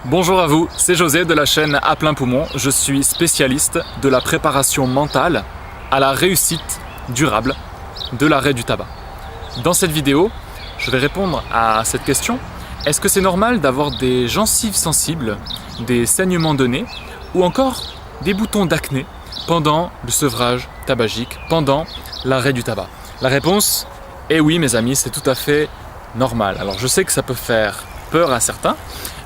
Bonjour à vous, c'est José de la chaîne À Plein Poumon. Je suis spécialiste de la préparation mentale à la réussite durable de l'arrêt du tabac. Dans cette vidéo, je vais répondre à cette question. Est-ce que c'est normal d'avoir des gencives sensibles, des saignements de nez ou encore des boutons d'acné pendant le sevrage tabagique, pendant l'arrêt du tabac? La réponse est oui mes amis, c'est tout à fait normal. Alors je sais que ça peut faire peur à certains,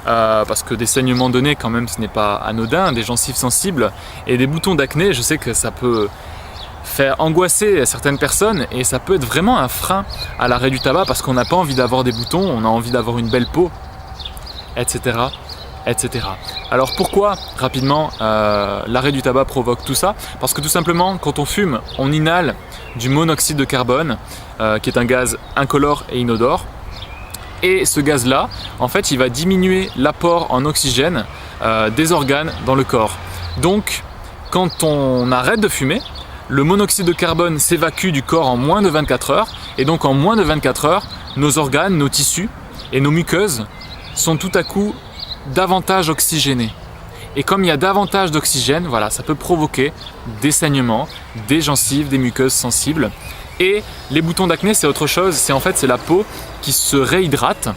parce que des saignements de nez quand même ce n'est pas anodin, des gencives sensibles et des boutons d'acné, je sais que ça peut faire angoisser certaines personnes et ça peut être vraiment un frein à l'arrêt du tabac parce qu'on n'a pas envie d'avoir des boutons, on a envie d'avoir une belle peau, etc. etc. Alors pourquoi rapidement l'arrêt du tabac provoque tout ça? Parce que tout simplement quand on fume, on inhale du monoxyde de carbone qui est un gaz incolore et inodore. Et ce gaz-là, en fait, il va diminuer l'apport en oxygène des organes dans le corps. Donc, quand on arrête de fumer, le monoxyde de carbone s'évacue du corps en moins de 24 heures. Et donc, en moins de 24 heures, nos organes, nos tissus et nos muqueuses sont tout à coup davantage oxygénés. Et comme il y a davantage d'oxygène, voilà, ça peut provoquer des saignements, des gencives, des muqueuses sensibles. Et les boutons d'acné, c'est autre chose, c'est la peau qui se réhydrate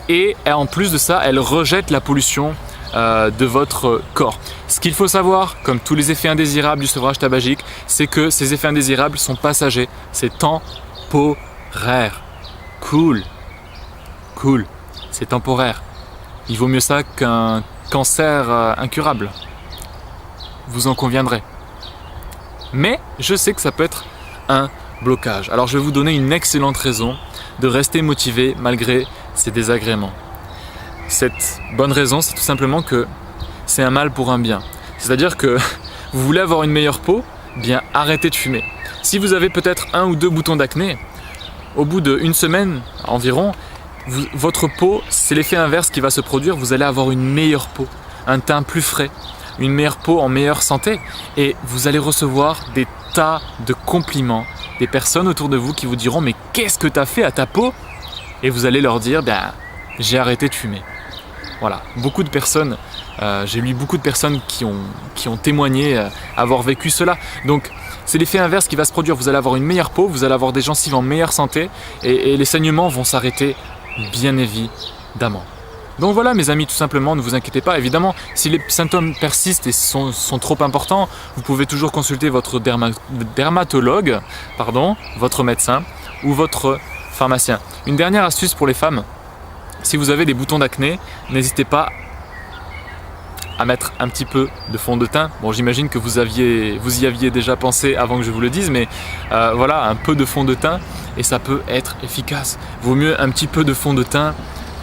et en plus de ça, elle rejette la pollution de votre corps. Ce qu'il faut savoir, comme tous les effets indésirables du sevrage tabagique, c'est que ces effets indésirables sont passagers, c'est temporaire. Cool, c'est temporaire. Il vaut mieux ça qu'un cancer incurable, vous en conviendrez. Mais je sais que ça peut être un blocage. Alors je vais vous donner une excellente raison de rester motivé malgré ces désagréments. Cette bonne raison, c'est tout simplement que c'est un mal pour un bien. C'est-à-dire que vous voulez avoir une meilleure peau, bien arrêtez de fumer. Si vous avez peut-être 1 ou 2 boutons d'acné, au bout d'une semaine environ, votre peau, c'est l'effet inverse qui va se produire, vous allez avoir une meilleure peau, un teint plus frais, une meilleure peau en meilleure santé et vous allez recevoir des tas de compliments, des personnes autour de vous qui vous diront mais qu'est-ce que tu as fait à ta peau? Et vous allez leur dire j'ai arrêté de fumer. Voilà, beaucoup de personnes, j'ai lu beaucoup de personnes qui ont témoigné avoir vécu cela. Donc c'est l'effet inverse qui va se produire, vous allez avoir une meilleure peau, vous allez avoir des gencives en meilleure santé et les saignements vont s'arrêter bien évidemment. Donc voilà mes amis, tout simplement, ne vous inquiétez pas. Évidemment, si les symptômes persistent et sont trop importants, vous pouvez toujours consulter votre dermatologue, votre médecin ou votre pharmacien. Une dernière astuce pour les femmes, si vous avez des boutons d'acné, n'hésitez pas à mettre un petit peu de fond de teint. Bon, j'imagine que vous y aviez déjà pensé avant que je vous le dise, mais voilà, un peu de fond de teint et ça peut être efficace. Vaut mieux un petit peu de fond de teint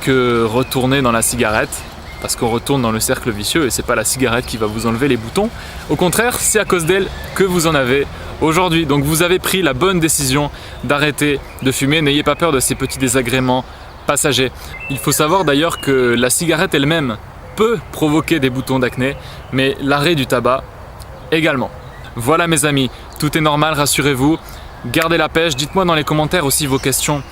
que retourner dans la cigarette, parce qu'on retourne dans le cercle vicieux et c'est pas la cigarette qui va vous enlever les boutons. Au contraire, c'est à cause d'elle que vous en avez aujourd'hui. Donc vous avez pris la bonne décision d'arrêter de fumer. N'ayez pas peur de ces petits désagréments passagers. Il faut savoir d'ailleurs que la cigarette elle-même peut provoquer des boutons d'acné, mais l'arrêt du tabac également. Voilà mes amis, tout est normal, rassurez-vous. Gardez la pêche, dites-moi dans les commentaires aussi vos questions.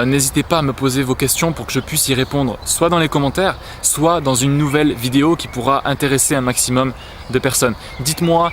N'hésitez pas à me poser vos questions pour que je puisse y répondre soit dans les commentaires, soit dans une nouvelle vidéo qui pourra intéresser un maximum de personnes. Dites-moi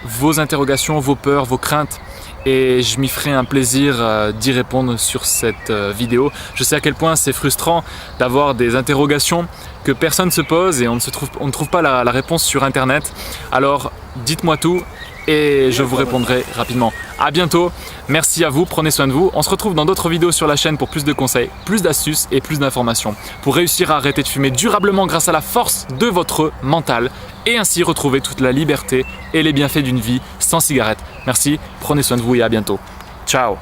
vos interrogations, vos peurs, vos craintes et je m'y ferai un plaisir d'y répondre sur cette vidéo. Je sais à quel point c'est frustrant d'avoir des interrogations que personne ne se pose et on ne trouve pas la réponse sur internet. Alors dites-moi tout et je vous répondrai rapidement. À bientôt, merci à vous, prenez soin de vous. On se retrouve dans d'autres vidéos sur la chaîne pour plus de conseils, plus d'astuces et plus d'informations pour réussir à arrêter de fumer durablement grâce à la force de votre mental et ainsi retrouver toute la liberté et les bienfaits d'une vie sans cigarette. Merci, prenez soin de vous et à bientôt. Ciao.